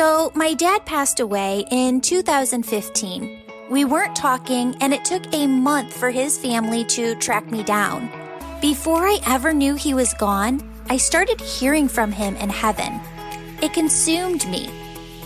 So my dad passed away in 2015. We weren't talking, and it took a month for his family to track me down. Before I ever knew he was gone, I started hearing from him in heaven. It consumed me.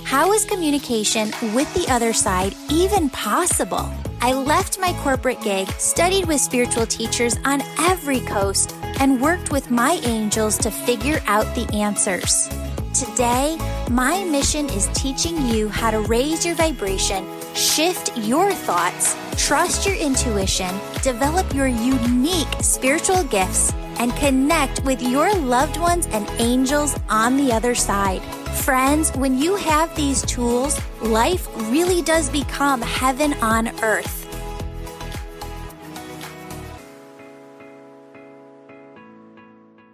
How is communication with the other side even possible? I left my corporate gig, studied with spiritual teachers on every coast, and worked with my angels to figure out the answers. Today, my mission is teaching you how to raise your vibration, shift your thoughts, trust your intuition, develop your unique spiritual gifts, and connect with your loved ones and angels on the other side. Friends, when you have these tools, life really does become heaven on earth.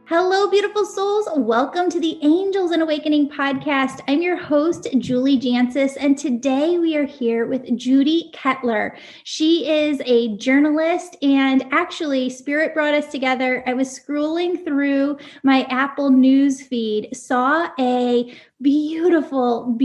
Hello, beautiful souls. Welcome to the Angels and Awakening podcast. I'm your host, Julie Jancis, and today we are here with Judi Ketteler. She is a journalist, and actually, Spirit brought us together. I was scrolling through my Apple News feed, saw a beautiful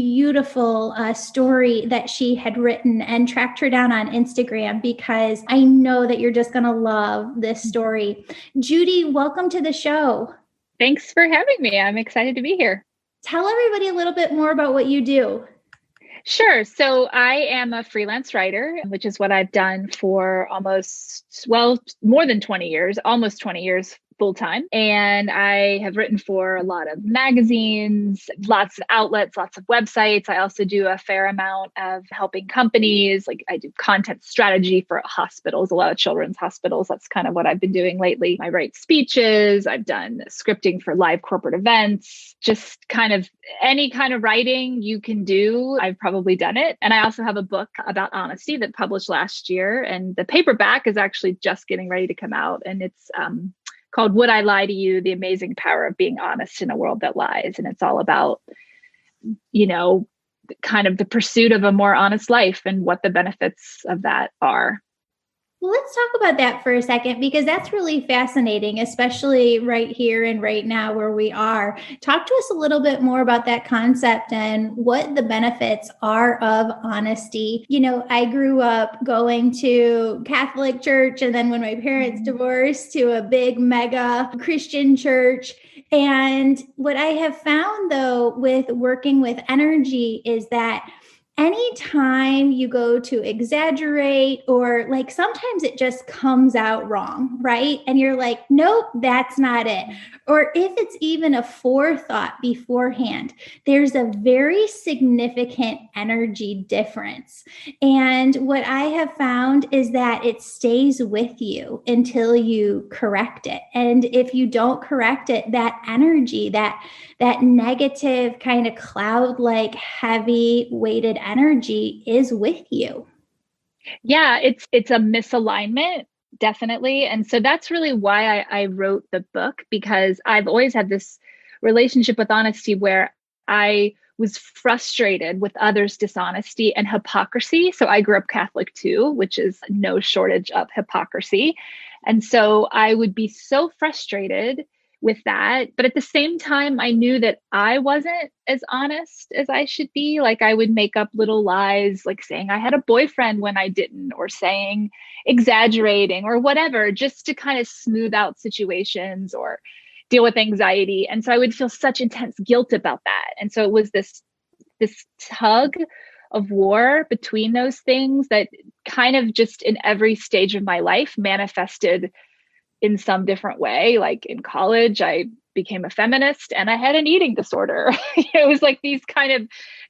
story that she had written, and tracked her down on Instagram because I know that you're just going to love this story. Judi, welcome to the show. Thanks for having me. I'm excited to be here. Tell everybody a little bit more about what you do. Sure. So I am a freelance writer, which is what I've done for more than 20 years, almost 20 years full time. And I have written for a lot of magazines, lots of outlets, lots of websites. I also do a fair amount of helping companies. Like I do content strategy for hospitals, a lot of children's hospitals. That's kind of what I've been doing lately. I write speeches. I've done scripting for live corporate events, just kind of any kind of writing you can do. I've probably done it. And I also have a book about honesty that published last year. And the paperback is actually just getting ready to come out. And it's called Would I Lie to You? The Amazing Power of Being Honest in a World That Lies. And it's all about, kind of the pursuit of a more honest life and what the benefits of that are. Well, let's talk about that for a second, because that's really fascinating, especially right here and right now where we are. Talk to us a little bit more about that concept and what the benefits are of honesty. I grew up going to Catholic church, and then when my parents divorced, to a big mega Christian church. And what I have found, though, with working with energy is that anytime you go to exaggerate, or like sometimes it just comes out wrong, right? And you're like, nope, that's not it. Or if it's even a forethought beforehand, there's a very significant energy difference. And what I have found is that it stays with you until you correct it. And if you don't correct it, that energy, that negative kind of cloud-like heavy weighted energy is with you. Yeah, it's a misalignment, definitely. And so that's really why I wrote the book, because I've always had this relationship with honesty where I was frustrated with others' dishonesty and hypocrisy. So I grew up Catholic too, which is no shortage of hypocrisy. And so I would be so frustrated with that. But at the same time, I knew that I wasn't as honest as I should be. Like I would make up little lies, like saying I had a boyfriend when I didn't, or exaggerating or whatever, just to kind of smooth out situations or deal with anxiety. And so I would feel such intense guilt about that. And so it was this tug of war between those things that kind of just in every stage of my life manifested in some different way. Like in college, I became a feminist and I had an eating disorder. It was like these kind of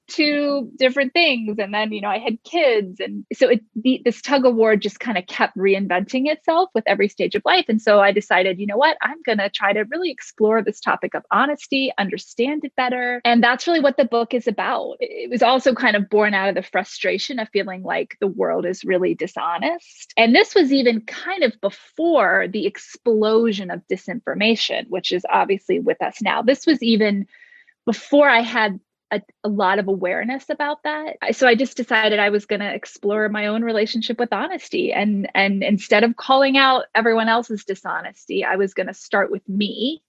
two different things. And then, I had kids. And so this tug of war just kind of kept reinventing itself with every stage of life. And so I decided, you know what, I'm going to try to really explore this topic of honesty, understand it better. And that's really what the book is about. It was also kind of born out of the frustration of feeling like the world is really dishonest. And this was even kind of before the explosion of disinformation, which is obviously with us now. This was even before I had a lot of awareness about that. So I just decided I was going to explore my own relationship with honesty. And instead of calling out everyone else's dishonesty, I was going to start with me.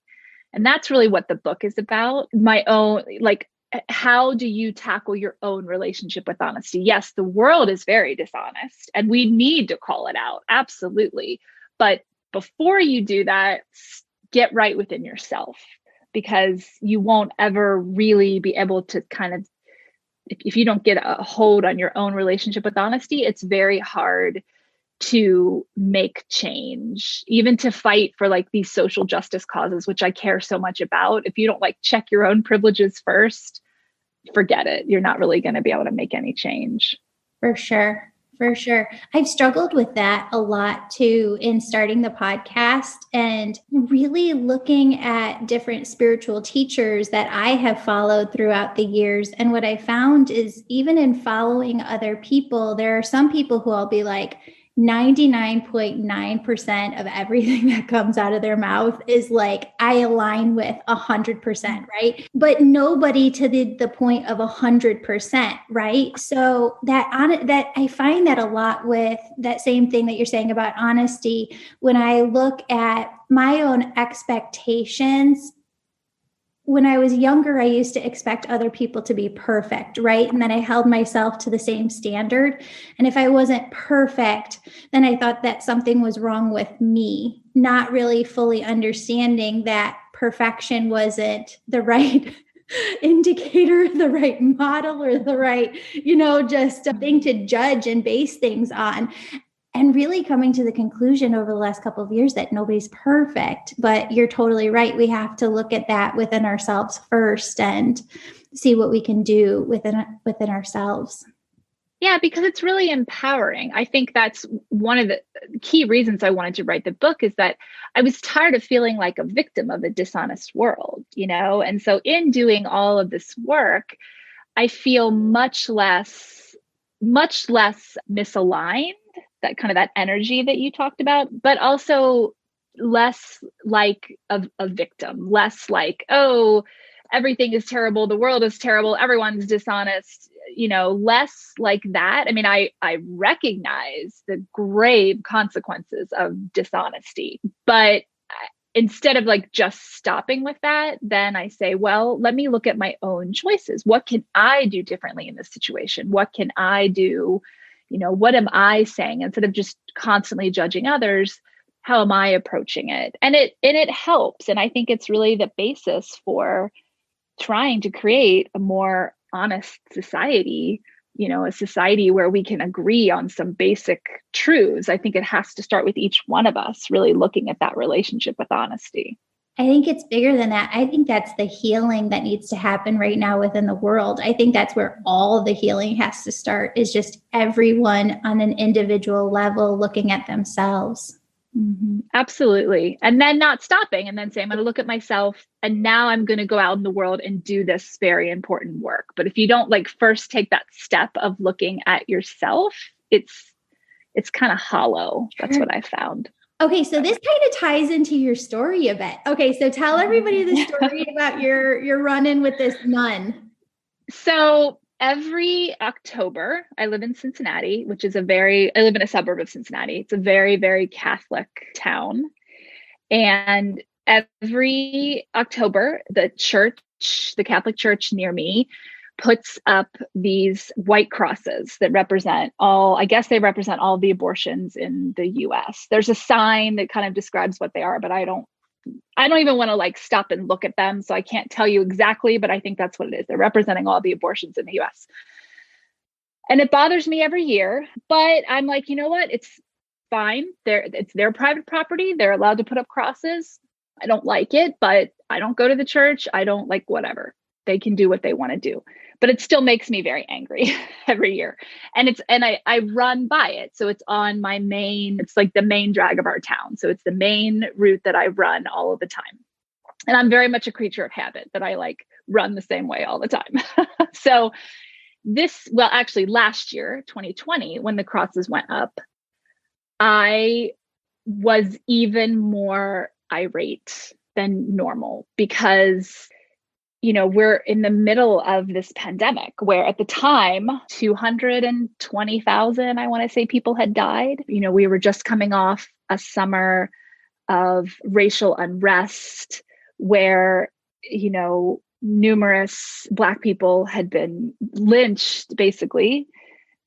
And that's really what the book is about. My own, like how do you tackle your own relationship with honesty? Yes, the world is very dishonest and we need to call it out. Absolutely. But before you do that, get right within yourself, because you won't ever really be able to kind of, if you don't get a hold on your own relationship with honesty, it's very hard to make change, even to fight for like these social justice causes, which I care so much about. If you don't like check your own privileges first, forget it. You're not really going to be able to make any change. For sure. For sure. I've struggled with that a lot too in starting the podcast and really looking at different spiritual teachers that I have followed throughout the years. And what I found is even in following other people, there are some people who I'll be like, 99.9% of everything that comes out of their mouth is like, I align with 100%, right? But nobody to the point of 100%, right? So that I find that a lot with that same thing that you're saying about honesty. When I look at my own expectations, when I was younger, I used to expect other people to be perfect, right? And then I held myself to the same standard. And if I wasn't perfect, then I thought that something was wrong with me, not really fully understanding that perfection wasn't the right indicator, the right model, or the right, just a thing to judge and base things on. And really coming to the conclusion over the last couple of years that nobody's perfect, but you're totally right. We have to look at that within ourselves first and see what we can do within ourselves. Yeah, because it's really empowering. I think that's one of the key reasons I wanted to write the book, is that I was tired of feeling like a victim of a dishonest world, And so in doing all of this work, I feel much less misaligned, that energy that you talked about, but also less like a victim, less like, oh, everything is terrible, the world is terrible, everyone's dishonest, less like that. I mean, I recognize the grave consequences of dishonesty, but instead of like just stopping with that, then I say, well, let me look at my own choices. What can I do differently in this situation? What can I do? What am I saying? Instead of just constantly judging others, how am I approaching it? And it helps. And I think it's really the basis for trying to create a more honest society, a society where we can agree on some basic truths. I think it has to start with each one of us really looking at that relationship with honesty. I think it's bigger than that. I think that's the healing that needs to happen right now within the world. I think that's where all the healing has to start, is just everyone on an individual level looking at themselves. Mm-hmm. Absolutely. And then not stopping and then saying, I'm going to look at myself and now I'm going to go out in the world and do this very important work. But if you don't first take that step of looking at yourself, it's kind of hollow. That's what I found. Okay, so this kind of ties into your story a bit. Okay, so tell everybody the story about your run-in with this nun. So every October, I live in Cincinnati, I live in a suburb of Cincinnati. It's a very, very Catholic town. And every October, the Catholic church near me puts up these white crosses that represent all the abortions in the US. There's a sign that kind of describes what they are, but I don't even want to stop and look at them. So I can't tell you exactly, but I think that's what it is. They're representing all the abortions in the US. And it bothers me every year, but I'm like, you know what? It's fine. It's their private property. They're allowed to put up crosses. I don't like it, but I don't go to the church. I don't whatever. They can do what they want to do. But it still makes me very angry every year. And I run by it. So it's on it's the main drag of our town. So it's the main route that I run all of the time. And I'm very much a creature of habit, that I run the same way all the time. So last year, 2020, when the crosses went up, I was even more irate than normal, because we're in the middle of this pandemic where at the time, 220,000, I want to say, people had died. We were just coming off a summer of racial unrest where, numerous Black people had been lynched basically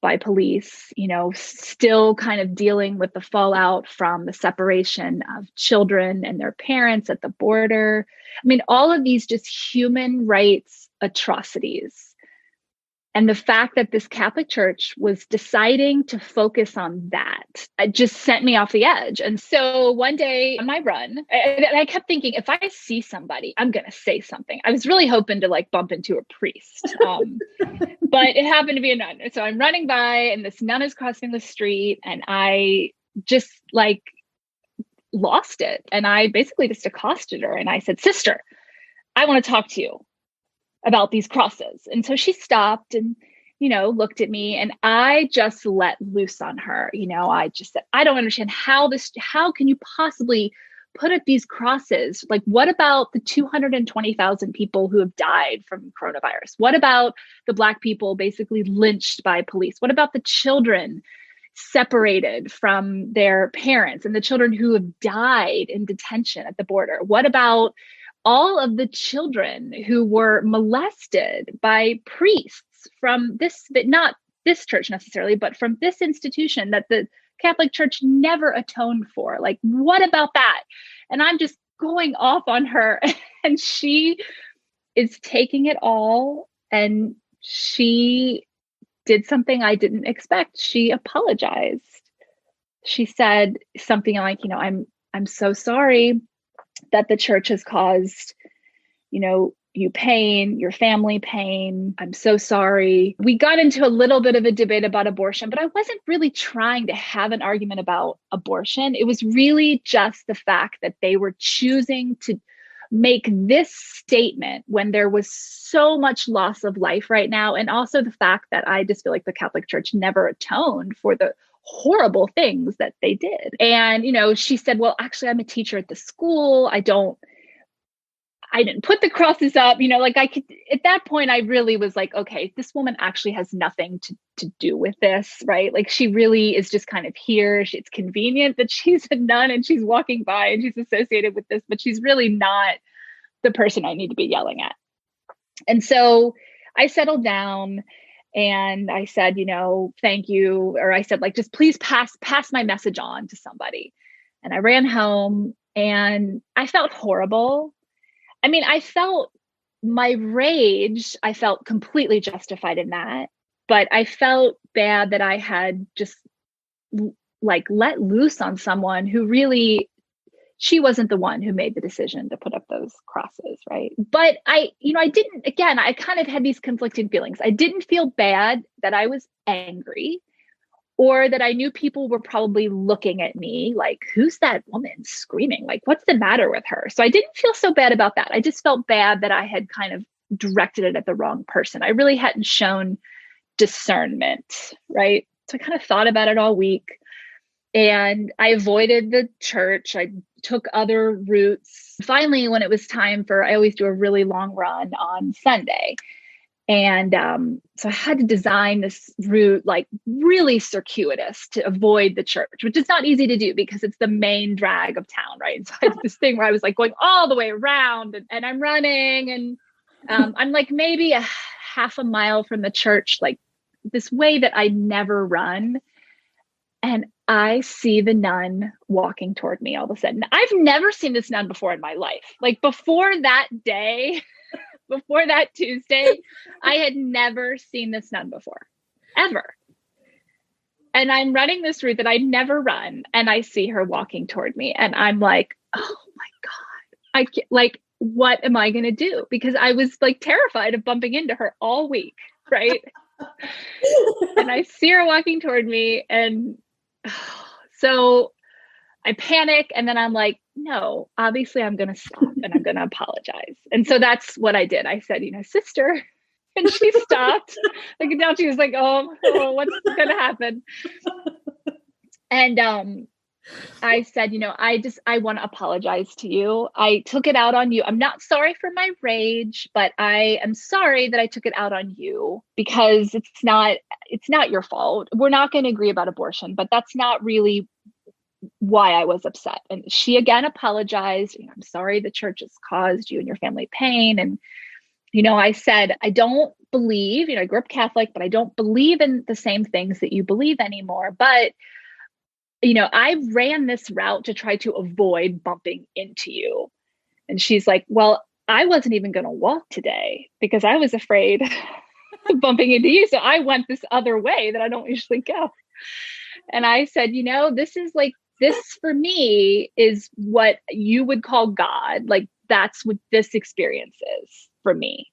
by police, still kind of dealing with the fallout from the separation of children and their parents at the border. I mean, all of these just human rights atrocities. And the fact that this Catholic Church was deciding to focus on that, it just sent me off the edge. And so one day on my run, I kept thinking, if I see somebody, I'm going to say something. I was really hoping to like bump into a priest, but it happened to be a nun. So I'm running by and this nun is crossing the street and I just like lost it. And I basically just accosted her and I said, "Sister, I want to talk to you about these crosses." And so she stopped and, looked at me and I just let loose on her. I just said, "I don't understand how can you possibly put up these crosses? Like, what about the 220,000 people who have died from coronavirus? What about the Black people basically lynched by police? What about the children separated from their parents and the children who have died in detention at the border? What about all of the children who were molested by priests from not this church necessarily, but from this institution that the Catholic Church never atoned for? Like, what about that?" And I'm just going off on her and she is taking it all. And she did something I didn't expect. She apologized. She said something like, I'm so sorry that the church has caused, you pain, your family pain. I'm so sorry. We got into a little bit of a debate about abortion, but I wasn't really trying to have an argument about abortion. It was really just the fact that they were choosing to make this statement when there was so much loss of life right now. And also the fact that I just feel like the Catholic Church never atoned for the horrible things that they did. And, she said, "Well, actually, I'm a teacher at the school. I didn't put the crosses up," at that point, I really was like, okay, this woman actually has nothing to do with this, right? Like, she really is just kind of here. It's convenient that she's a nun and she's walking by and she's associated with this, but she's really not the person I need to be yelling at. And so I settled down and I said, "Thank you." Or I said, like, "Just please pass my message on to somebody." And I ran home and I felt horrible. I mean, I felt my rage, I felt completely justified in that, but I felt bad that I had just like let loose on someone who really, she wasn't the one who made the decision to put up those crosses, right? But I kind of had these conflicting feelings. I didn't feel bad that I was angry, or that I knew people were probably looking at me like, "Who's that woman screaming? Like, what's the matter with her?" So I didn't feel so bad about that. I just felt bad that I had kind of directed it at the wrong person. I really hadn't shown discernment, right? So I kind of thought about it all week and I avoided the church. I took other routes. Finally, when it was time I always do a really long run on Sunday. And so I had to design this route, like really circuitous, to avoid the church, which is not easy to do because it's the main drag of town, right? And so I did this thing where I was like going all the way around and I'm running and I'm like maybe a half a mile from the church, like this way that I never run. And I see the nun walking toward me all of a sudden. I've never seen this nun before in my life. Like before that day, before that Tuesday, I had never seen this nun before, ever. And I'm running this route that I'd never run. And I see her walking toward me. And I'm like, oh my God, I can't, like, what am I going to do? Because I was like terrified of bumping into her all week. Right. And I see her walking toward me. And so I panic. And then I'm like, no, obviously I'm going to stop and I'm going to apologize. And so that's what I did. I said, sister. And she stopped. Like now she was like, oh what's going to happen? And I said, I want to apologize to you. I took it out on you. I'm not sorry for my rage, but I am sorry that I took it out on you because it's not your fault. We're not going to agree about abortion, but that's not really why I was upset. And she again apologized. I'm sorry the church has caused you and your family pain. And I said, I don't believe, I grew up Catholic, but I don't believe in the same things that you believe anymore. But, I ran this route to try to avoid bumping into you. And she's like, well, I wasn't even going to walk today because I was afraid of bumping into you. So I went this other way that I don't usually go. And I said, this is like, this for me is what you would call God. Like, that's what this experience is for me.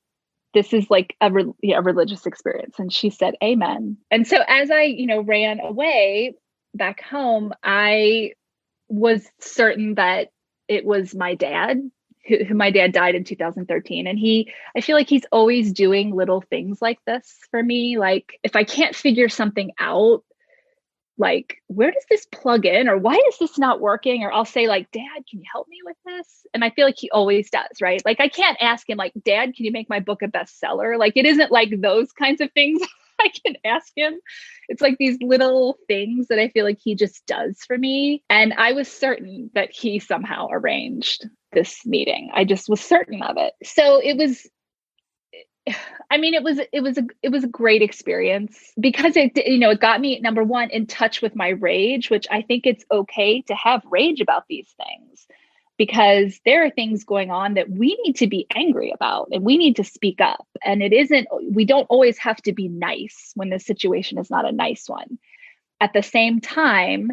This is like a religious experience. And she said, amen. And so as I, ran away back home, I was certain that it was my dad, who my dad died in 2013. And I feel like he's always doing little things like this for me. Like, if I can't figure something out, like, where does this plug in, or why is this not working? Or I'll say like, Dad, can you help me with this? And I feel like he always does, right? Like, I can't ask him like, Dad, can you make my book a bestseller? Like, it isn't like those kinds of things I can ask him. It's like these little things that I feel like he just does for me. And I was certain that he somehow arranged this meeting. I just was certain of it. So it was a great experience because it got me, number one, in touch with my rage, which I think it's okay to have rage about these things because there are things going on that we need to be angry about and we need to speak up. And we don't always have to be nice when the situation is not a nice one. At the same time,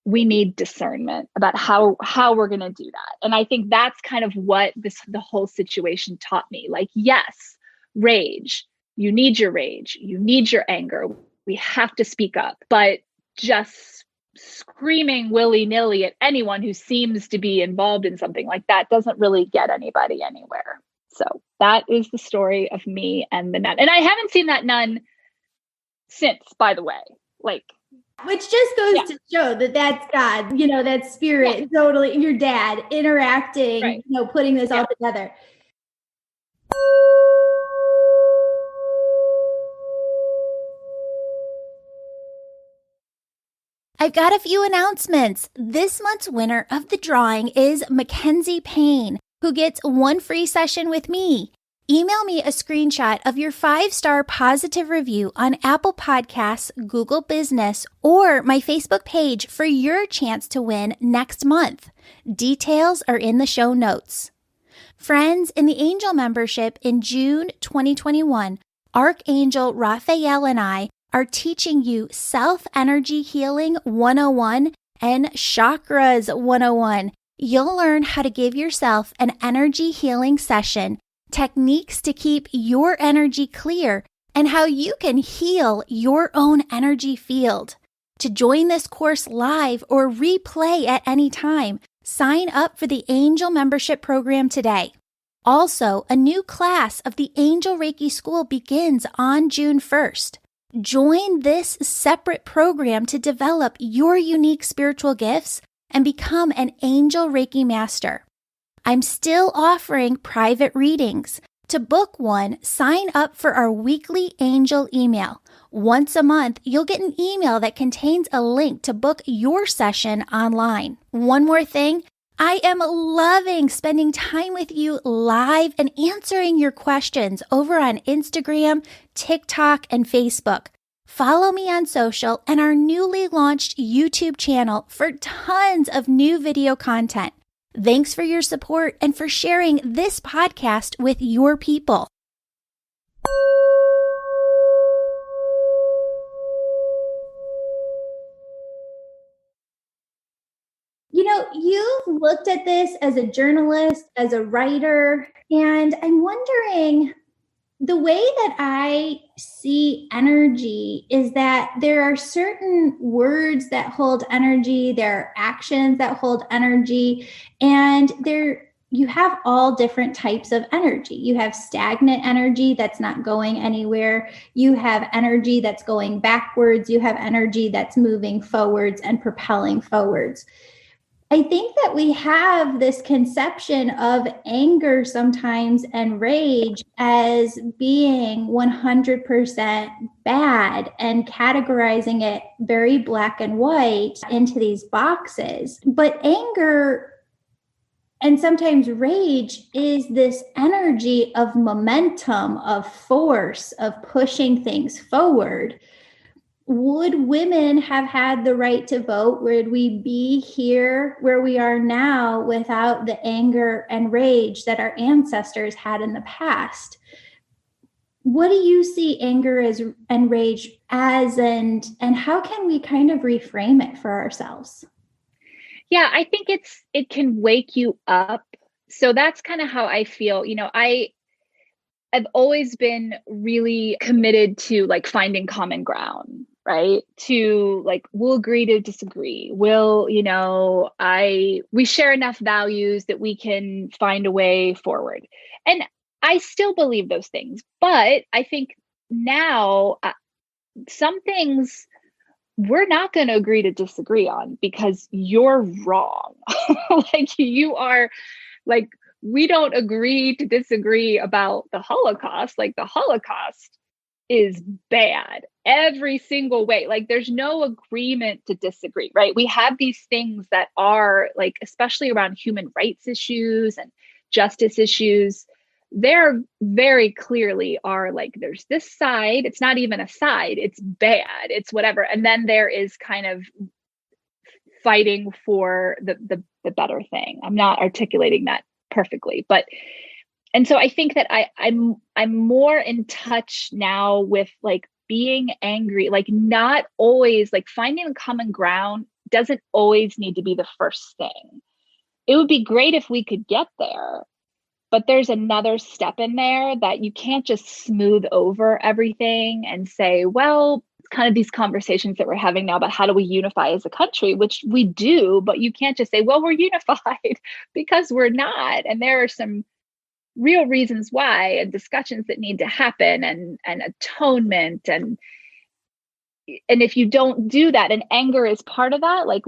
we need discernment about how we're going to do that. And I think that's kind of what the whole situation taught me. Like, yes, rage. You need your rage. You need your anger. We have to speak up. But just screaming willy-nilly at anyone who seems to be involved in something like that doesn't really get anybody anywhere. So that is the story of me and the nun. And I haven't seen that nun since, by the way. Like, which just goes to show that that's God, that spirit, totally your dad interacting, right. Putting this all together. I've got a few announcements. This month's winner of the drawing is Mackenzie Payne, who gets one free session with me. Email me a screenshot of your 5-star positive review on Apple Podcasts, Google Business, or my Facebook page for your chance to win next month. Details are in the show notes. Friends, in the Angel membership in June 2021, Archangel Raphael and I are teaching you Self-Energy Healing 101 and Chakras 101. You'll learn how to give yourself an energy healing session, techniques to keep your energy clear, and how you can heal your own energy field. To join this course live or replay at any time, sign up for the Angel membership program today. Also, a new class of the Angel Reiki School begins on June 1st. Join this separate program to develop your unique spiritual gifts and become an Angel Reiki Master. I'm still offering private readings. To book one, sign up for our weekly Angel email. Once a month, you'll get an email that contains a link to book your session online. One more thing, I am loving spending time with you live and answering your questions over on Instagram, TikTok, and Facebook. Follow me on social and our newly launched YouTube channel for tons of new video content. Thanks for your support and for sharing this podcast with your people. You've looked at this as a journalist, as a writer, and I'm wondering, the way that I see energy is that there are certain words that hold energy, there are actions that hold energy, and you have all different types of energy. You have stagnant energy that's not going anywhere. You have energy that's going backwards. You have energy that's moving forwards and propelling forwards. I think that we have this conception of anger sometimes and rage as being 100% bad and categorizing it very black and white into these boxes. But anger And sometimes rage is this energy of momentum, of force, of pushing things forward. Would women have had the right to vote? Would we be here where we are now without the anger and rage that our ancestors had in the past? What do you see anger as and rage as, and how can we kind of reframe it for ourselves? Yeah, I think it can wake you up. So that's kind of how I feel. I've always been really committed to like finding common ground, right? To like, we'll agree to disagree. We share enough values that we can find a way forward. And I still believe those things, but I think now some things we're not going to agree to disagree on because you're wrong. Like you are like, we don't agree to disagree about the Holocaust. Like the Holocaust is bad every single way. Like there's no agreement to disagree, right? We have these things that are like, especially around human rights issues and justice issues, there very clearly are like, there's this side, it's not even a side, it's bad, it's whatever. And then there is kind of fighting for the better thing. I'm not articulating that perfectly, but and so I think that I'm more in touch now with like being angry, like not always like finding a common ground doesn't always need to be the first thing. It would be great if we could get there, but there's another step in there that you can't just smooth over everything and say, well, kind of these conversations that we're having now about how do we unify as a country, which we do, but you can't just say, well, we're unified because we're not. And there are some real reasons why and discussions that need to happen and atonement and if you don't do that, and anger is part of that, like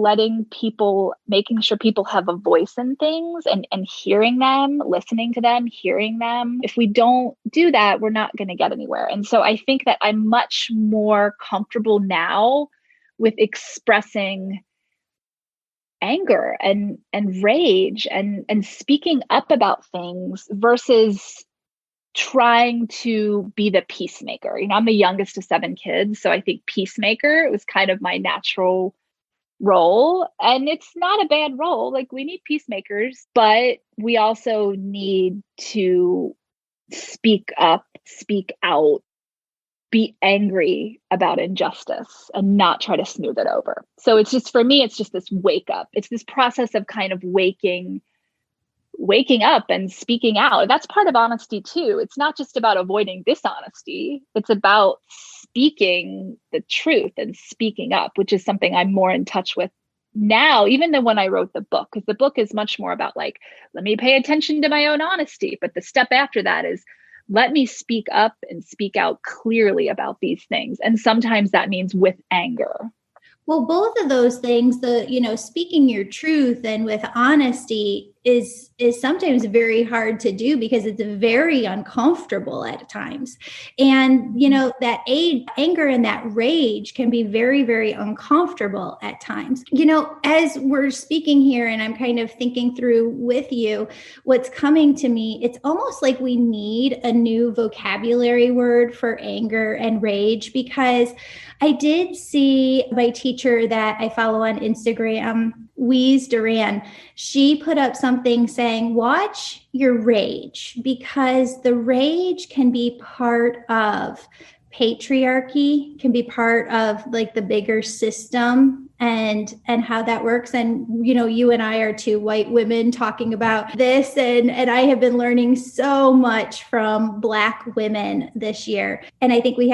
making sure people have a voice in things and hearing them, listening to them, hearing them. If we don't do that, we're not going to get anywhere. And so I think that I'm much more comfortable now with expressing anger and rage and speaking up about things versus trying to be the peacemaker. I'm the youngest of 7 kids, so I think peacemaker was kind of my natural role. And it's not a bad role. Like we need peacemakers, but we also need to speak up, speak out, be angry about injustice and not try to smooth it over. So it's just, for me, it's just this wake up. It's this process of kind of waking up and speaking out. That's part of honesty too. It's not just about avoiding dishonesty. It's about speaking the truth and speaking up, which is something I'm more in touch with now, even than when I wrote the book, because the book is much more about like, let me pay attention to my own honesty. But the step after that is, let me speak up and speak out clearly about these things. And sometimes that means with anger. Well, both of those things, speaking your truth and with honesty is sometimes very hard to do because it's very uncomfortable at times. And, that anger and that rage can be very, very uncomfortable at times. As we're speaking here and I'm kind of thinking through with you, what's coming to me, it's almost like we need a new vocabulary word for anger and rage, because I did see my teacher that I follow on Instagram, Weeze Duran. She put up something saying, watch your rage, because the rage can be part of patriarchy, can be part of like the bigger system and how that works. And, you and I are 2 white women talking about this. And I have been learning so much from Black women this year. And I think we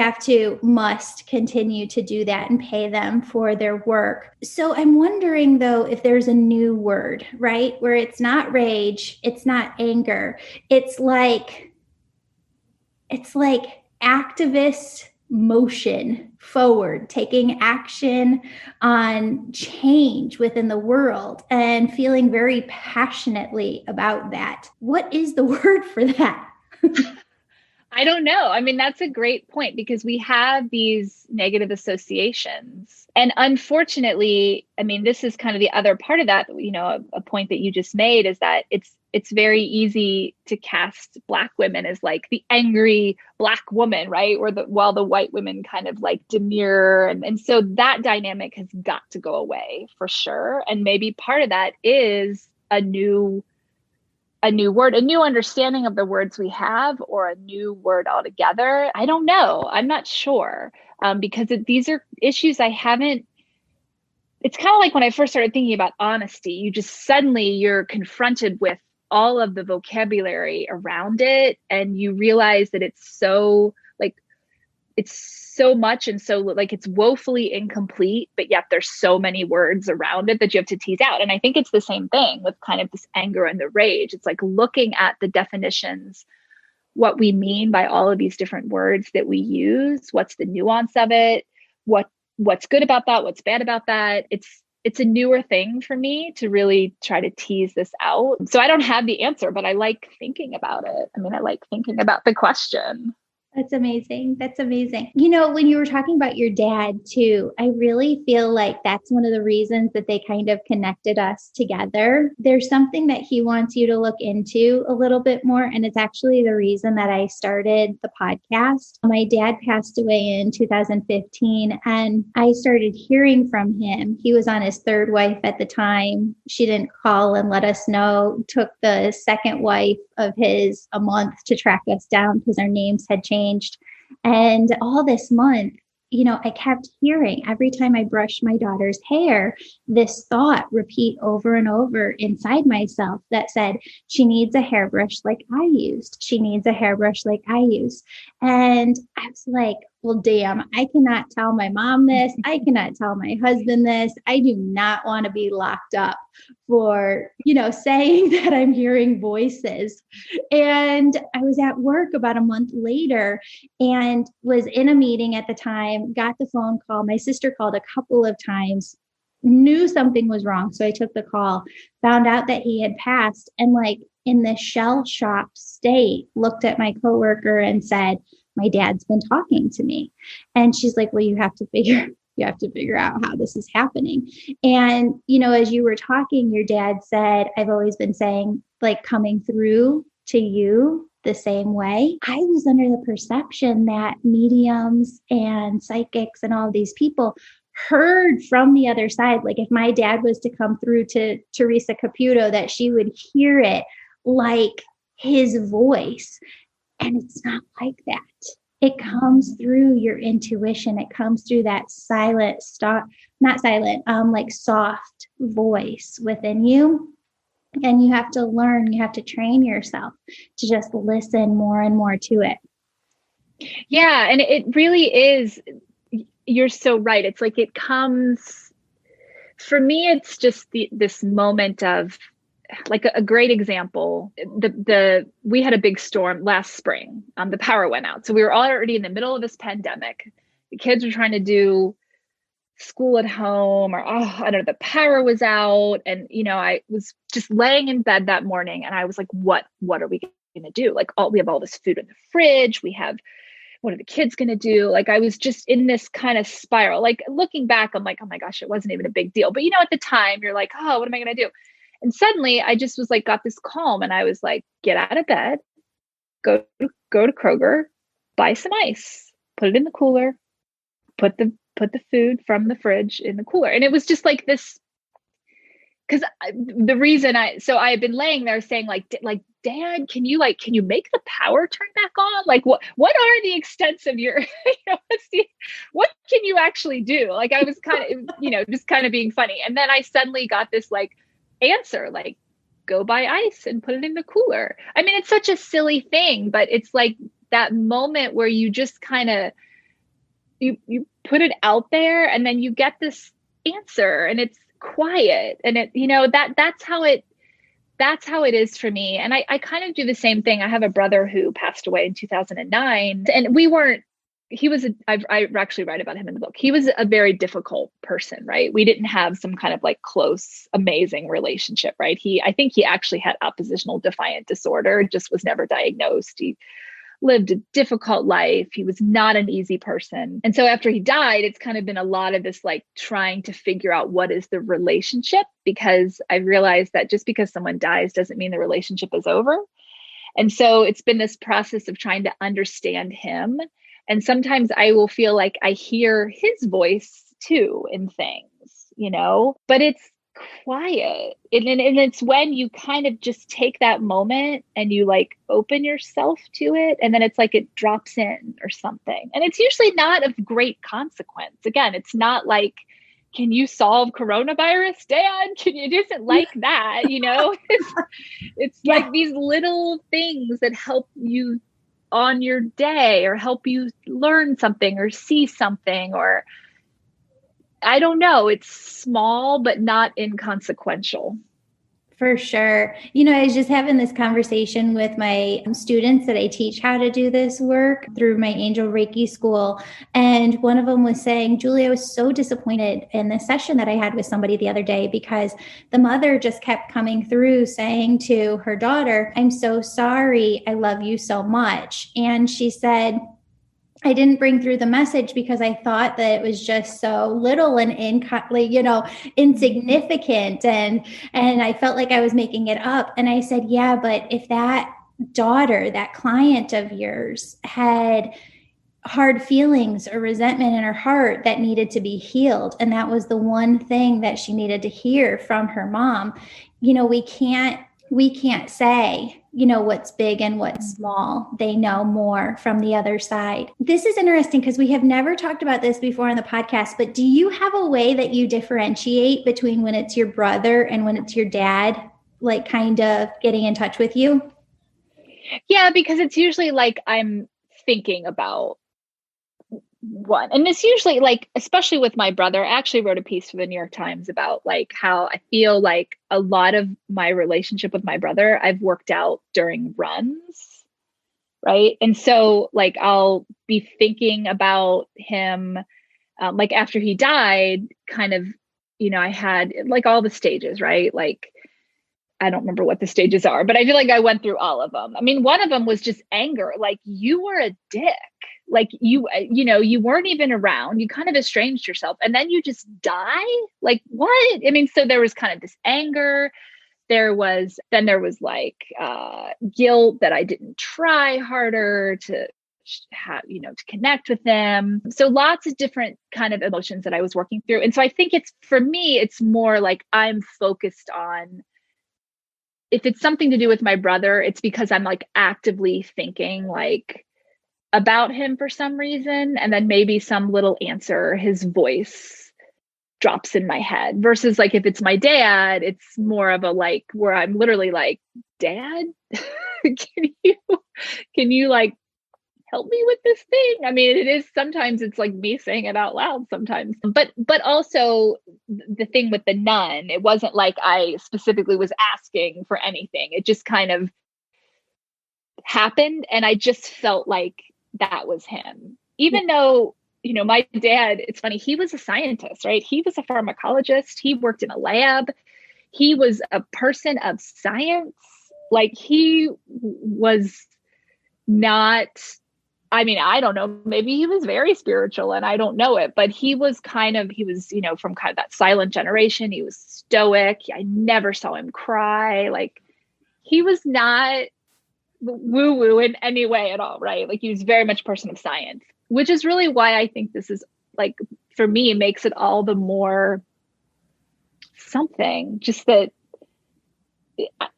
must continue to do that and pay them for their work. So I'm wondering though, if there's a new word, right? Where it's not rage, it's not anger. It's like activist motion forward, taking action on change within the world and feeling very passionately about that. What is the word for that? I don't know. I mean, that's a great point because we have these negative associations. And unfortunately, I mean, this is kind of the other part of that, a point that you just made is that it's very easy to cast Black women as like the angry Black woman, right? While the white women kind of like demure. And so that dynamic has got to go away for sure. And maybe part of that is a new word, a new understanding of the words we have, or a new word altogether. I don't know. I'm not sure. Because these are issues I haven't, it's kind of like when I first started thinking about honesty, you're confronted with all of the vocabulary around it. And you realize that it's so much and so like it's woefully incomplete, but yet there's so many words around it that you have to tease out. And I think it's the same thing with kind of this anger and the rage. It's like looking at the definitions, what we mean by all of these different words that we use, what's the nuance of it, what's good about that, what's bad about that. It's a newer thing for me to really try to tease this out. So I don't have the answer, but I like thinking about it. I mean, I like thinking about the question. That's amazing. That's amazing. You know, when you were talking about your dad too, I really feel like that's one of the reasons that they kind of connected us together. There's something that he wants you to look into a little bit more. And it's actually the reason that I started the podcast. My dad passed away in 2015 and I started hearing from him. He was on his third wife at the time. She didn't call and let us know. Took the second wife of his a month to track us down because our names had changed. And all this month, you know, I kept hearing every time I brushed my daughter's hair, this thought repeat over and over inside myself that said, she needs a hairbrush like I used. She needs a hairbrush like I used. And I was like, well, damn, I cannot tell my mom this. I cannot tell my husband this. I do not want to be locked up for, you know, saying that I'm hearing voices. And I was at work about a month later and was in a meeting at the time, got the phone call. My sister called a couple of times, knew something was wrong. So I took the call, found out that he had passed, and like in the shell shock state, looked at my coworker and said, my dad's been talking to me. And she's like, well, you have to figure out how this is happening. And, you know, as you were talking, your dad said, I've always been saying, like, coming through to you the same way. I was under the perception that mediums and psychics and all these people heard from the other side. Like if my dad was to come through to Teresa Caputo, that she would hear it like his voice. And it's not like that. It comes through your intuition. It comes through that like soft voice within you. And you have to learn, you have to train yourself to just listen more and more to it. Yeah. And it really is, you're so right. It's like it comes, for me, it's just this moment of, like a great example, we had a big storm last spring. The power went out. So we were already in the middle of this pandemic. The kids were trying to do school at home, or I don't know, the power was out. And, you know, I was just laying in bed that morning and I was like, what are we going to do? Like we have all this food in the fridge. What are the kids going to do? Like I was just in this kind of spiral. Like looking back, I'm like, oh my gosh, it wasn't even a big deal. But you know, at the time you're like, oh, what am I going to do? And suddenly I just was like, got this calm and I was like, get out of bed, go to Kroger, buy some ice, put it in the cooler, put the food from the fridge in the cooler. And it was just like this, because the reason I had been laying there saying like, Dad, can you make the power turn back on? Like, what are the extents of your, what can you actually do? Like I was kind of, just kind of being funny. And then I suddenly got this like, answer, like go buy ice and put it in the cooler. I mean, it's such a silly thing, but it's like that moment where you just kind of you put it out there and then you get this answer and it's quiet and it, that's how it is for me. And I kind of do the same thing. I have a brother who passed away in 2009 and I actually write about him in the book. He was a very difficult person, right? We didn't have some kind of like close, amazing relationship, right? I think he actually had oppositional defiant disorder, just was never diagnosed. He lived a difficult life. He was not an easy person. And so after he died, it's kind of been a lot of this like trying to figure out what is the relationship, because I realized that just because someone dies doesn't mean the relationship is over. And so it's been this process of trying to understand him. And sometimes I will feel like I hear his voice too in things, but it's quiet. And it's when you kind of just take that moment and you like open yourself to it. And then it's like it drops in or something. And it's usually not of great consequence. Again, it's not like, can you solve coronavirus, Dad? Can you do something like that? It's like these little things that help you on your day or help you learn something or see something, or I don't know. It's small, but not inconsequential. For sure. I was just having this conversation with my students that I teach how to do this work through my Angel Reiki school. And one of them was saying, Julie, I was so disappointed in the session that I had with somebody the other day, because the mother just kept coming through saying to her daughter, I'm so sorry. I love you so much. And she said, I didn't bring through the message because I thought that it was just so little and insignificant. And I felt like I was making it up. And I said, yeah, but if that daughter, that client of yours had hard feelings or resentment in her heart that needed to be healed, and that was the one thing that she needed to hear from her mom, we can't say, what's big and what's small. They know more from the other side. This is interesting because we have never talked about this before on the podcast, but do you have a way that you differentiate between when it's your brother and when it's your dad, like kind of getting in touch with you? Yeah, because it's usually like I'm thinking about one. And it's usually like, especially with my brother, I actually wrote a piece for the New York Times about like how I feel like a lot of my relationship with my brother, I've worked out during runs. Right. And so like, I'll be thinking about him, like after he died, kind of, I had like all the stages, right? Like, I don't remember what the stages are, but I feel like I went through all of them. I mean, one of them was just anger. Like, you were a dick. Like you weren't even around. You kind of estranged yourself and then you just die. Like, what? I mean, so there was kind of this anger. There was like guilt that I didn't try harder to have, to connect with them. So lots of different kind of emotions that I was working through. And so I think for me, it's more like I'm focused on, if it's something to do with my brother, it's because I'm like actively thinking like about him for some reason. And then maybe some little answer, his voice drops in my head, versus like, if it's my dad, it's more of a like, where I'm literally like, Dad, can you like help me with this thing? I mean, it is, sometimes it's like me saying it out loud sometimes, but also the thing with the nun, it wasn't like I specifically was asking for anything. It just kind of happened. And I just felt like that was him, even though, my dad, it's funny, he was a scientist, right? He was a pharmacologist. He worked in a lab. He was a person of science. Like, he was not, I mean, I don't know, maybe he was very spiritual and I don't know it, but he was, from kind of that silent generation. He was stoic. I never saw him cry. Like, he was not woo-woo in any way at all, right? Like, he was very much a person of science, which is really why I think this is like, for me, makes it all the more something, just that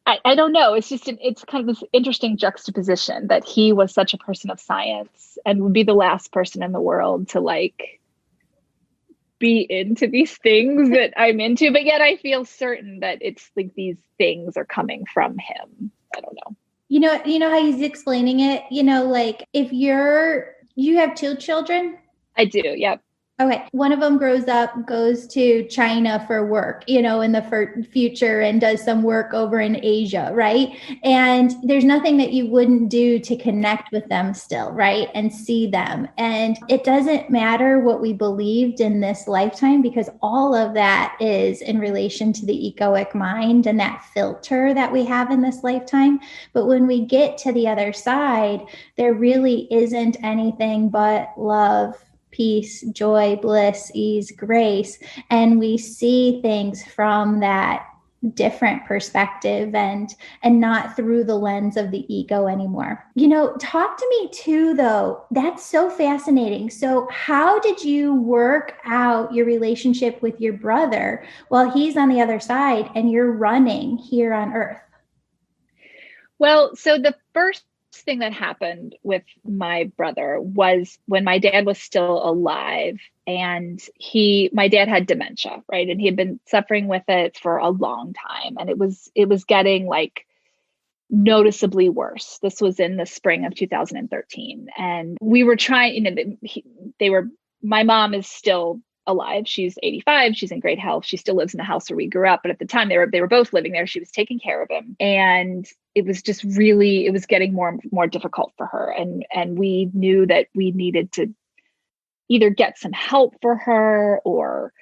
I don't know. It's just, it's kind of this interesting juxtaposition that he was such a person of science and would be the last person in the world to like be into these things that I'm into, but yet I feel certain that it's like these things are coming from him. I don't know. You know how he's explaining it, like if you have two children? I do. Yep. Okay. One of them grows up, goes to China for work, in the future and does some work over in Asia, right? And there's nothing that you wouldn't do to connect with them still, right? And see them. And it doesn't matter what we believed in this lifetime because all of that is in relation to the egoic mind and that filter that we have in this lifetime. But when we get to the other side, there really isn't anything but love, peace, joy, bliss, ease, grace. And we see things from that different perspective and not through the lens of the ego anymore. Talk to me too, though. That's so fascinating. So how did you work out your relationship with your brother while he's on the other side and you're running here on earth? Well, so the first thing that happened with my brother was when my dad was still alive, and my dad had dementia, right? And he had been suffering with it for a long time, and it was getting like noticeably worse. This was in the spring of 2013, and we were trying, my mom is still alive. She's 85. She's in great health. She still lives in the house where we grew up. But at the time they were both living there. She was taking care of him. And it was just really, it was getting more and more difficult for her. And we knew that we needed to either get some help for her or,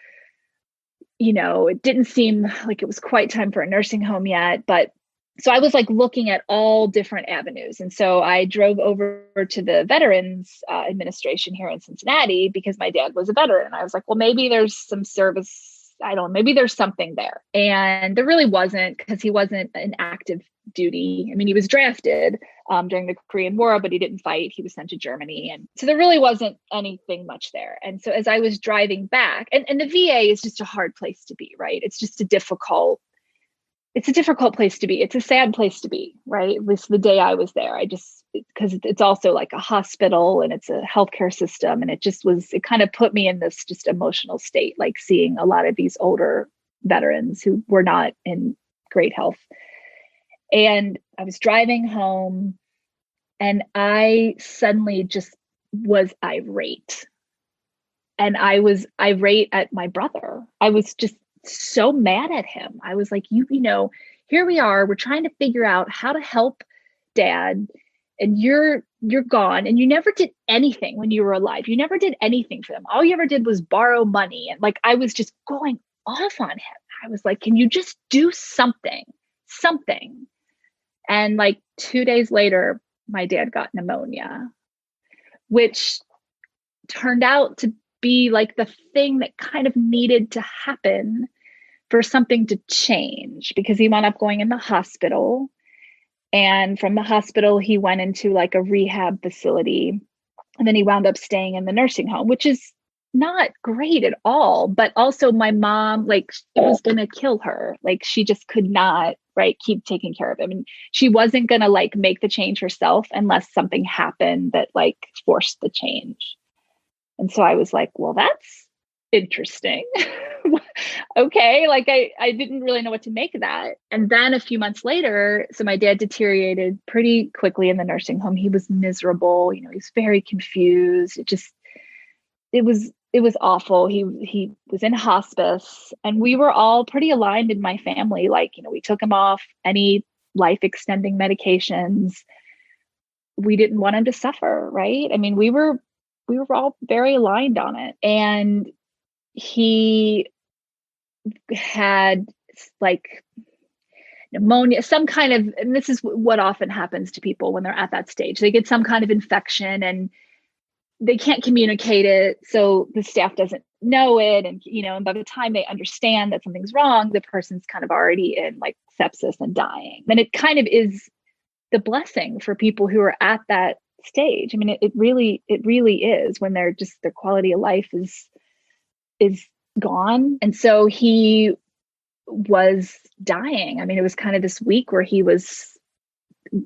it didn't seem like it was quite time for a nursing home yet. But so I was like looking at all different avenues. And so I drove over to the Veterans Administration here in Cincinnati because my dad was a veteran. And I was like, well, maybe there's some service. I don't know, maybe there's something there. And there really wasn't, because he wasn't in active duty. I mean, he was drafted during the Korean War, but he didn't fight. He was sent to Germany. And so there really wasn't anything much there. And so as I was driving back, and the VA is just a hard place to be, right? It's just a difficult place to be. It's a sad place to be, right? At least the day I was there, because it's also like a hospital and it's a healthcare system. And it kind of put me in this just emotional state, like seeing a lot of these older veterans who were not in great health. And I was driving home and I suddenly just was irate. And I was irate at my brother. I was just so mad at him. I was like, here we are, we're trying to figure out how to help Dad, and you're gone, and you never did anything when you were alive. You never did anything for them. All you ever did was borrow money. And like, I was just going off on him. I was like, can you just do something? And like 2 days later, my dad got pneumonia, which turned out to be like the thing that kind of needed to happen for something to change, because he wound up going in the hospital, and from the hospital he went into like a rehab facility, and then he wound up staying in the nursing home, which is not great at all. But also my mom, like, it was going to kill her. Like, she just could not, right, keep taking care of him. And she wasn't going to like make the change herself unless something happened that like forced the change. And so I was like, well, that's interesting. Okay. Like I didn't really know what to make of that. And then a few months later, so my dad deteriorated pretty quickly in the nursing home. He was miserable. He was very confused. It was awful. He was in hospice, and we were all pretty aligned in my family. Like, we took him off any life extending medications. We didn't want him to suffer. Right. I mean, we were all very aligned on it. And he had like pneumonia, some kind of, and this is what often happens to people when they're at that stage. They get some kind of infection and they can't communicate it. So the staff doesn't know it. And, and by the time they understand that something's wrong, the person's kind of already in like sepsis and dying. And it kind of is the blessing for people who are at that stage. I mean, it really is, when their quality of life is gone. And so he was dying. I mean, it was kind of this week where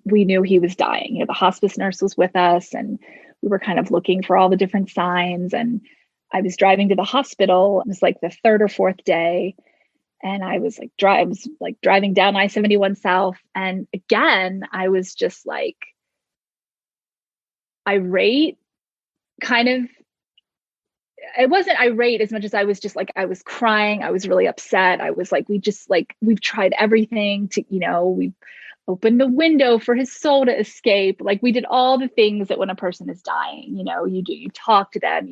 we knew he was dying. The hospice nurse was with us, and we were kind of looking for all the different signs. And I was driving to the hospital. It was like the third or fourth day. And I was like driving down I-71 South. And again, I was just like irate, kind of I wasn't irate as much as I was just like, I was crying. I was really upset. I was like, we've tried everything to, we opened the window for his soul to escape. Like we did all the things that when a person is dying, you do, you talk to them,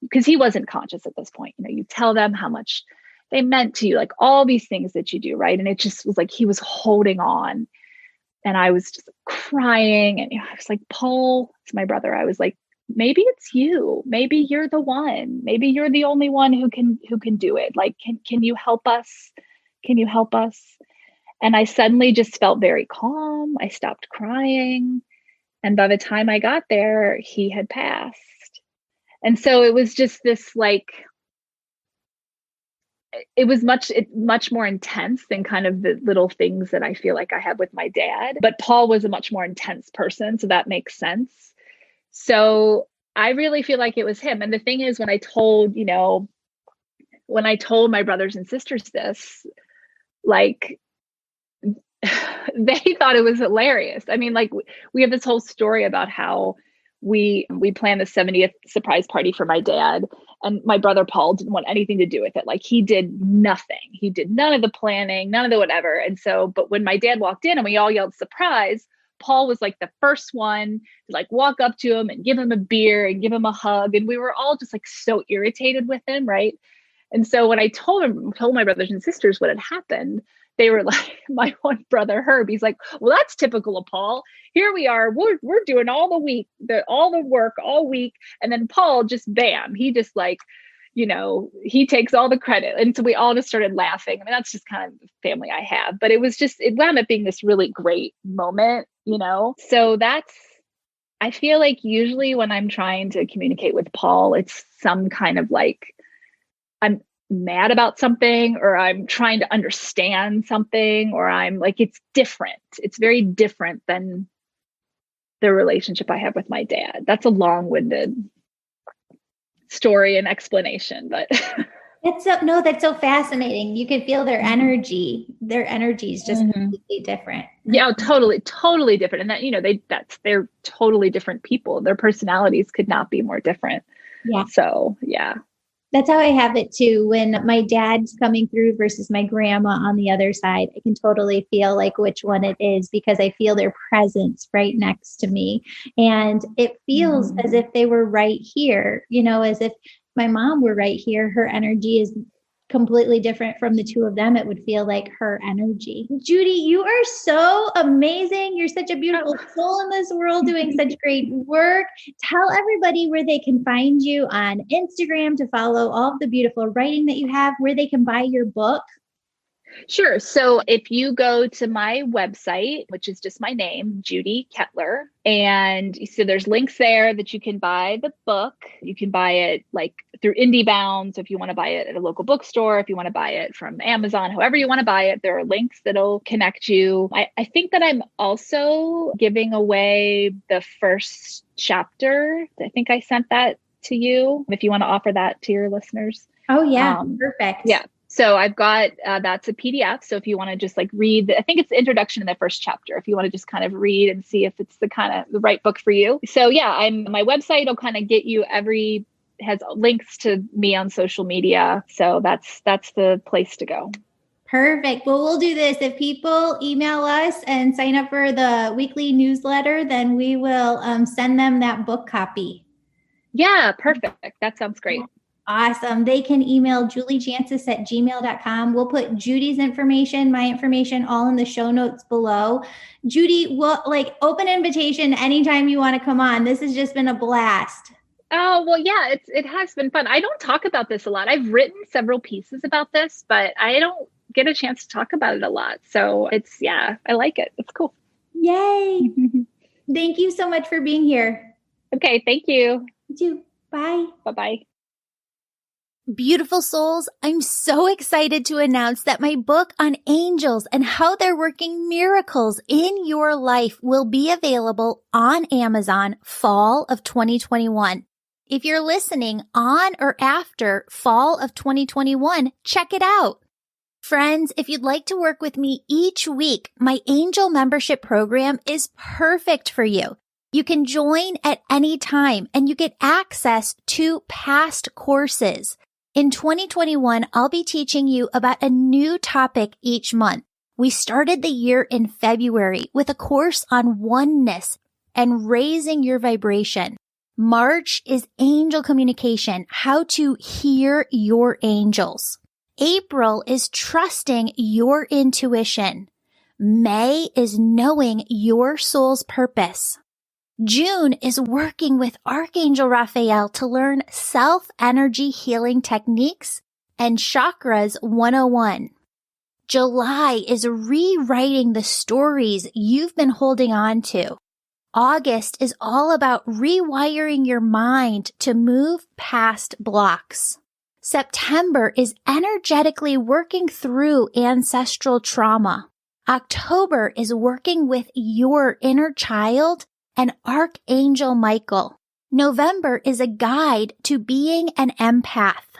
because he wasn't conscious at this point, you tell them how much they meant to you, like all these things that you do. Right. And it just was like, he was holding on and I was just crying. And I was like, Paul, it's my brother. I was like, maybe it's you. Maybe you're the one. Maybe you're the only one who can do it. Like, can you help us? Can you help us? And I suddenly just felt very calm. I stopped crying. And by the time I got there, he had passed. And so it was just this like, it was much more intense than kind of the little things that I feel like I have with my dad. But Paul was a much more intense person. So that makes sense. So I really feel like it was him. And the thing is, when I told my brothers and sisters this, like, they thought it was hilarious. I mean, like we have this whole story about how we planned the 70th surprise party for my dad, and my brother Paul didn't want anything to do with it. Like he did nothing. He did none of the planning, none of the whatever. And so, but when my dad walked in and we all yelled surprise, Paul was like the first one to like walk up to him and give him a beer and give him a hug. And we were all just like so irritated with him. Right. And so when I told my brothers and sisters what had happened, they were like, my one brother, Herb, he's like, well, that's typical of Paul. Here we are. We're doing all the work all week. And then Paul just, bam, he just like, he takes all the credit. And so we all just started laughing. I mean, that's just kind of the family I have, but it wound up being this really great moment, So I feel like usually when I'm trying to communicate with Paul, it's some kind of like, I'm mad about something, or I'm trying to understand something, or I'm like, it's different. It's very different than the relationship I have with my dad. That's a long-winded story and explanation, but that's so fascinating. You can feel their energy. Their energy is just completely different. Yeah, totally different. And that, they're totally different people. Their personalities could not be more different. Yeah. So yeah. That's how I have it too. When my dad's coming through versus my grandma on the other side, I can totally feel like which one it is, because I feel their presence right next to me. And it feels as if they were right here, as if my mom were right here. Her energy is completely different from the two of them. It would feel like her energy. Judi, you are so amazing. You're such a beautiful soul in this world doing such great work. Tell everybody where they can find you on Instagram to follow all of the beautiful writing that you have, where they can buy your book. Sure. So if you go to my website, which is just my name, Judi Ketteler, and so there's links there that you can buy the book. You can buy it like through IndieBound. So if you want to buy it at a local bookstore, if you want to buy it from Amazon, however you want to buy it, there are links that'll connect you. I think that I'm also giving away the first chapter. I think I sent that to you, if you want to offer that to your listeners. Oh yeah. Perfect. Yeah. So I've got, that's a PDF. So if you want to just like read, I think it's the introduction in the first chapter, if you want to just kind of read and see if it's the right book for you. So yeah, my website will kind of get you has links to me on social media. So that's the place to go. Perfect. Well, we'll do this. If people email us and sign up for the weekly newsletter, then we will send them that book copy. Yeah, perfect. That sounds great. Awesome. They can email juliejancis@gmail.com. We'll put Judi's information, my information, all in the show notes below. Judi, open invitation anytime you want to come on. This has just been a blast. Oh, well, yeah, it has been fun. I don't talk about this a lot. I've written several pieces about this, but I don't get a chance to talk about it a lot. So I like it. It's cool. Yay. Thank you so much for being here. Okay. Thank you. You too. Bye. Bye-bye. Beautiful souls, I'm so excited to announce that my book on angels and how they're working miracles in your life will be available on Amazon fall of 2021. If you're listening on or after fall of 2021, check it out. Friends, if you'd like to work with me each week, my angel membership program is perfect for you. You can join at any time and you get access to past courses. In 2021, I'll be teaching you about a new topic each month. We started the year in February with a course on oneness and raising your vibration. March is angel communication, how to hear your angels. April is trusting your intuition. May is knowing your soul's purpose. June is working with Archangel Raphael to learn self-energy healing techniques and Chakras 101. July is rewriting the stories you've been holding on to. August is all about rewiring your mind to move past blocks. September is energetically working through ancestral trauma. October is working with your inner child and Archangel Michael. November is a guide to being an empath.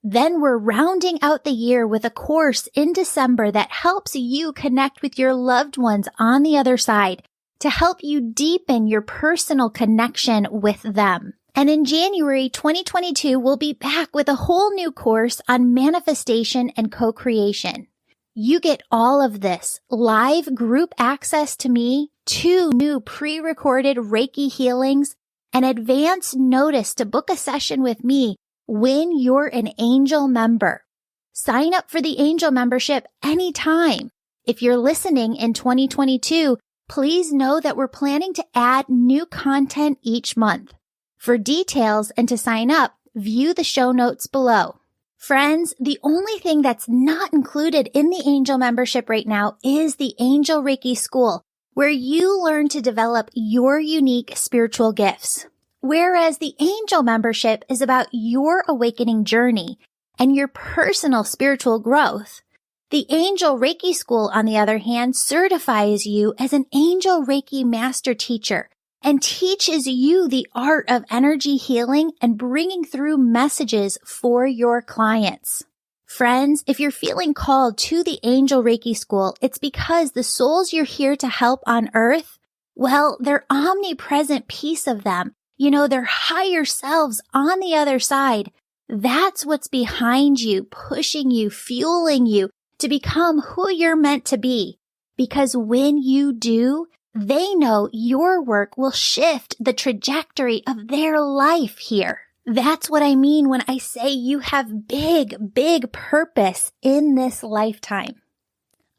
Then we're rounding out the year with a course in December that helps you connect with your loved ones on the other side to help you deepen your personal connection with them. And in January 2022, we'll be back with a whole new course on manifestation and co-creation. You get all of this live group access to me, 2 new pre-recorded Reiki healings, and advance notice to book a session with me when you're an Angel member. Sign up for the Angel membership anytime. If you're listening in 2022, please know that we're planning to add new content each month. For details and to sign up, view the show notes below. Friends, the only thing that's not included in the Angel membership right now is the Angel Reiki School, where you learn to develop your unique spiritual gifts. Whereas the Angel membership is about your awakening journey and your personal spiritual growth. The Angel Reiki School, on the other hand, certifies you as an Angel Reiki master teacher and teaches you the art of energy healing and bringing through messages for your clients. Friends, if you're feeling called to the Angel Reiki School, it's because the souls you're here to help on earth, well, their omnipresent piece of them, their higher selves on the other side, that's what's behind you, pushing you, fueling you to become who you're meant to be. Because when you do, they know your work will shift the trajectory of their life here. That's what I mean when I say you have big, big purpose in this lifetime.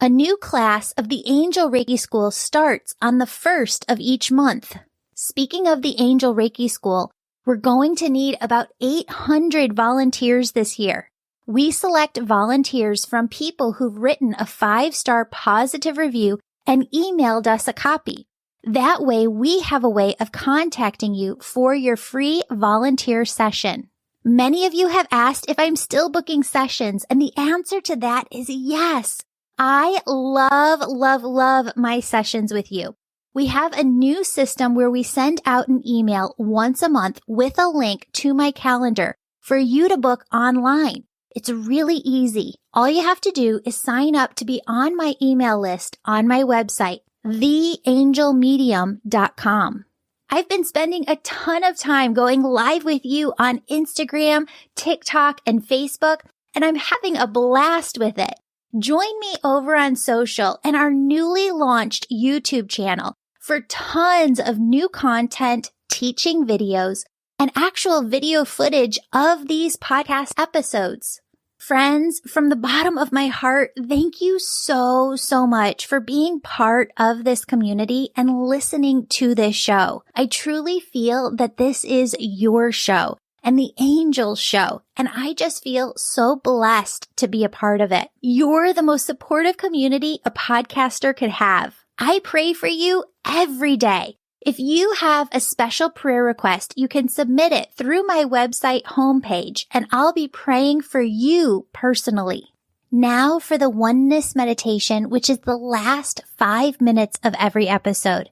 A new class of the Angel Reiki School starts on the 1st of each month. Speaking of the Angel Reiki School, we're going to need about 800 volunteers this year. We select volunteers from people who've written a 5-star positive review and emailed us a copy. That way, we have a way of contacting you for your free volunteer session. Many of you have asked if I'm still booking sessions, and the answer to that is yes. I love my sessions with you. We have a new system where we send out an email once a month with a link to my calendar for you to book online. It's really easy. All you have to do is sign up to be on my email list on my website, theangelmedium.com. I've been spending a ton of time going live with you on Instagram, TikTok, and Facebook, and I'm having a blast with it. Join me over on social and our newly launched YouTube channel for tons of new content, teaching videos, and actual video footage of these podcast episodes. Friends, from the bottom of my heart, thank you so much for being part of this community and listening to this show. I truly feel that this is your show and the Angel show, and I just feel so blessed to be a part of it. You're the most supportive community a podcaster could have. I pray for you every day. If you have a special prayer request, you can submit it through my website homepage, and I'll be praying for you personally. Now for the oneness meditation, which is the last 5 minutes of every episode.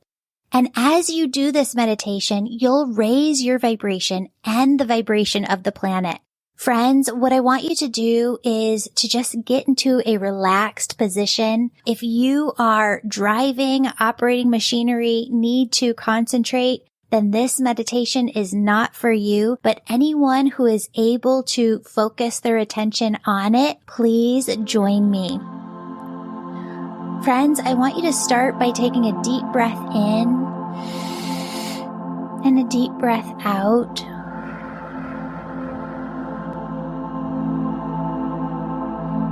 And as you do this meditation, you'll raise your vibration and the vibration of the planet. Friends, what I want you to do is to just get into a relaxed position. If you are driving, operating machinery, need to concentrate, then this meditation is not for you. But anyone who is able to focus their attention on it, please join me. Friends, I want you to start by taking a deep breath in and a deep breath out.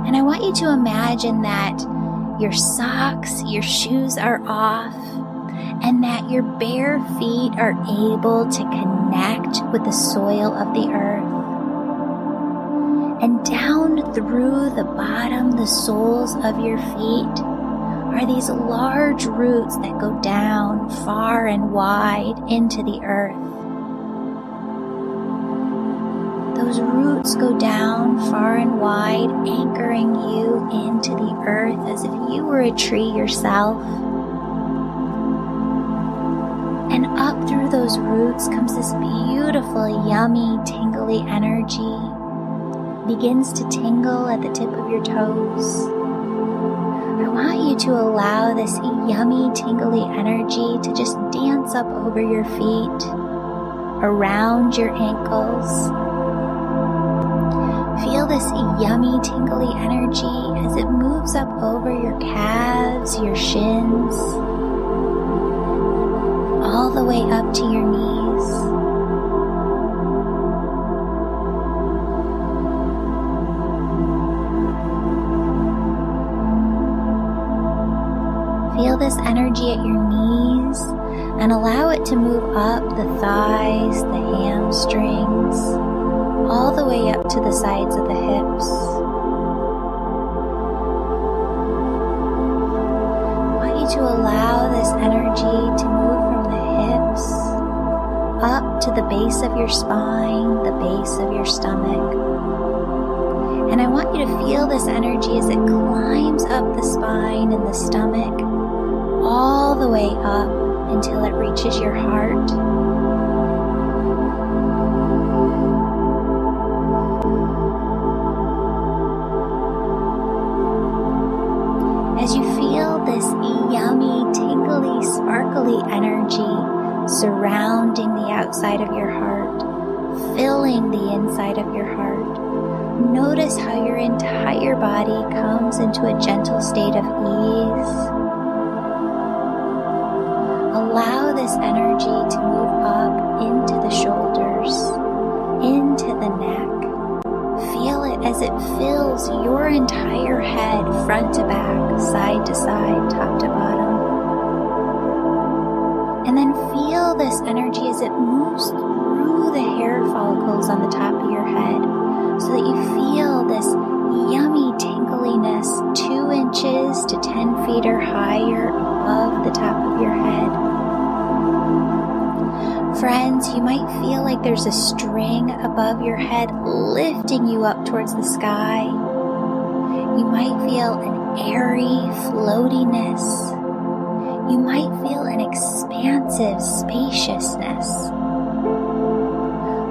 And I want you to imagine that your socks, your shoes are off, and that your bare feet are able to connect with the soil of the earth. And down through the bottom, the soles of your feet, are these large roots that go down far and wide into the earth. Those roots go down far and wide, anchoring you into the earth as if you were a tree yourself. And up through those roots comes this beautiful, yummy, tingly energy. Begins to tingle at the tip of your toes. I want you to allow this yummy, tingly energy to just dance up over your feet, around your ankles. Feel this yummy, tingly energy as it moves up over your calves, your shins, all the way up to your knees. Feel this energy at your knees and allow it to move up the thighs, the hamstrings, all the way up to the sides of the hips. I want you to allow this energy to move from the hips up to the base of your spine, the base of your stomach. And I want you to feel this energy as it climbs up the spine and the stomach, all the way up until it reaches your heart. As you feel this yummy, tingly, sparkly energy surrounding the outside of your heart, filling the inside of your heart, notice how your entire body comes into a gentle state of ease. Allow this energy to move up into the shoulders, into the neck. Feel it as it fills your entire head, front to back, side to side, top to bottom. And then feel this energy as it moves through the hair follicles on the top of your head, so that you feel this yummy tingliness 2 inches to 10 feet or higher above the top of your head. Friends, you might feel like there's a string above your head lifting you up towards the sky. You might feel an airy floatiness. You might feel an expansive spaciousness.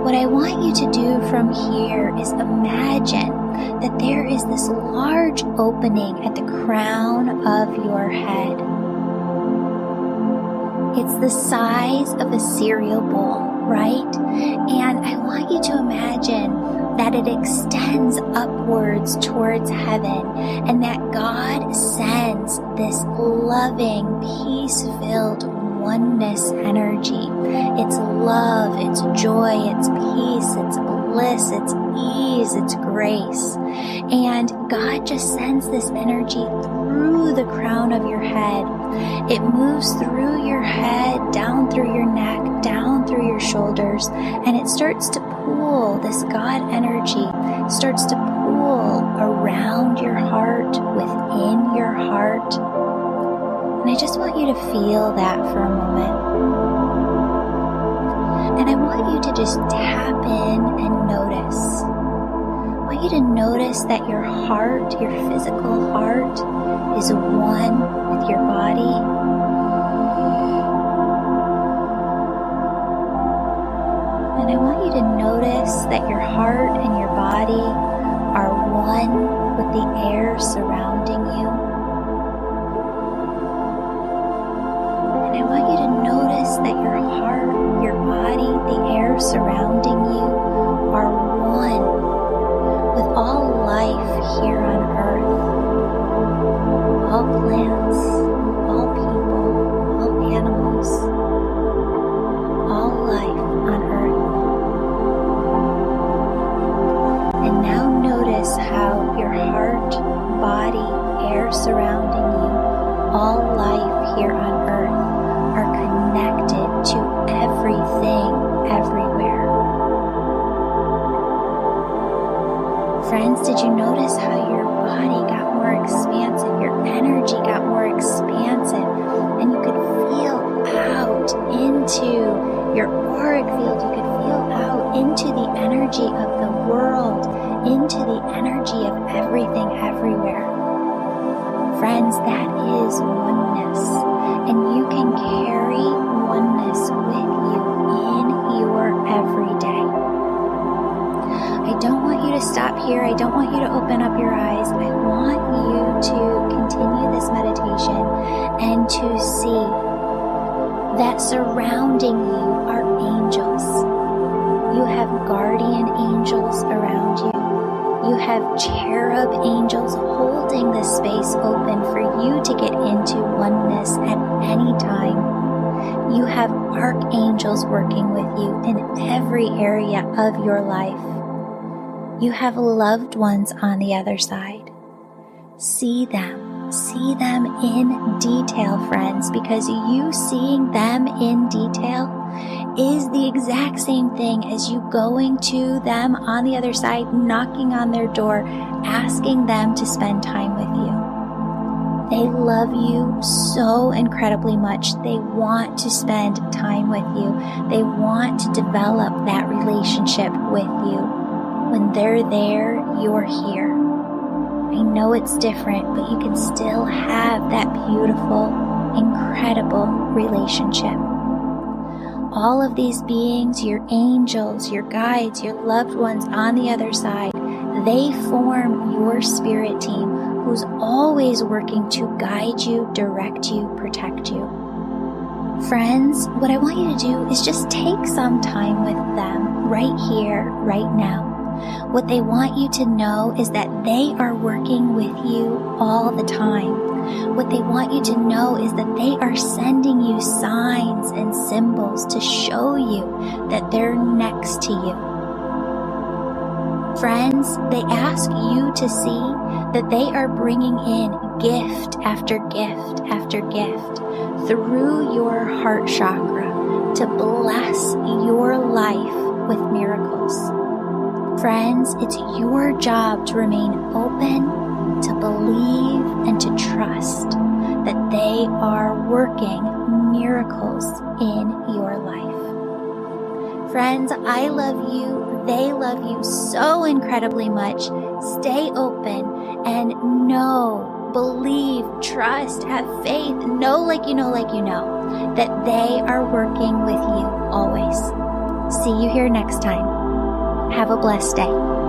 What I want you to do from here is imagine that there is this large opening at the crown of your head. It's the size of a cereal bowl, right? And I want you to imagine that it extends upwards towards heaven and that God sends this loving, peace-filled oneness energy. It's love, it's joy, it's peace, it's bliss, it's ease, it's grace. And God just sends this energy through the crown of your head. It moves through your head, down through your neck, down through your shoulders, and it starts to pool. This God energy starts to pool around your heart, within your heart. And I just want you to feel that for a moment. And I want you to just tap in and notice. I want you to notice that your heart, your physical heart, is one with your body. And I want you to notice notice that your heart and your body are one with the air surrounding you. And I want you to notice that your heart, your body, the air surrounding you are one with all life here on earth. All plants, all people, all animals, all life on earth. And now notice how your heart, body, air surrounding you, all life here on earth are connected to everything, everywhere. Friends, did you notice how your body got more expansive, your energy got more expansive, and you could feel out into your auric field, you could feel out into the energy of the world, into the energy of everything everywhere. Friends, that is oneness, and you can carry oneness with you in your everyday. I don't want you to stop here. I don't want you to open up your eyes. I want you to continue this meditation and to see that surrounding you are angels. You have guardian angels around you. You have cherub angels holding the space open for you to get into oneness at any time. You have archangels working with you in every area of your life. You have loved ones on the other side. See them in detail, friends, because you seeing them in detail is the exact same thing as you going to them on the other side, knocking on their door, asking them to spend time with you. They love you so incredibly much. They want to spend time with you. They want to develop that relationship with you. When they're there, you're here. I know it's different, but you can still have that beautiful, incredible relationship. All of these beings, your angels, your guides, your loved ones on the other side, they form your spirit team who's always working to guide you, direct you, protect you. Friends, what I want you to do is just take some time with them right here, right now. What they want you to know is that they are working with you all the time. What they want you to know is that they are sending you signs and symbols to show you that they're next to you. Friends, they ask you to see that they are bringing in gift after gift after gift through your heart chakra to bless your life with miracles. Friends, it's your job to remain open, to believe, and to trust that they are working miracles in your life. Friends, I love you. They love you so incredibly much. Stay open and know, believe, trust, have faith, know like you know that they are working with you always. See you here next time. Have a blessed day.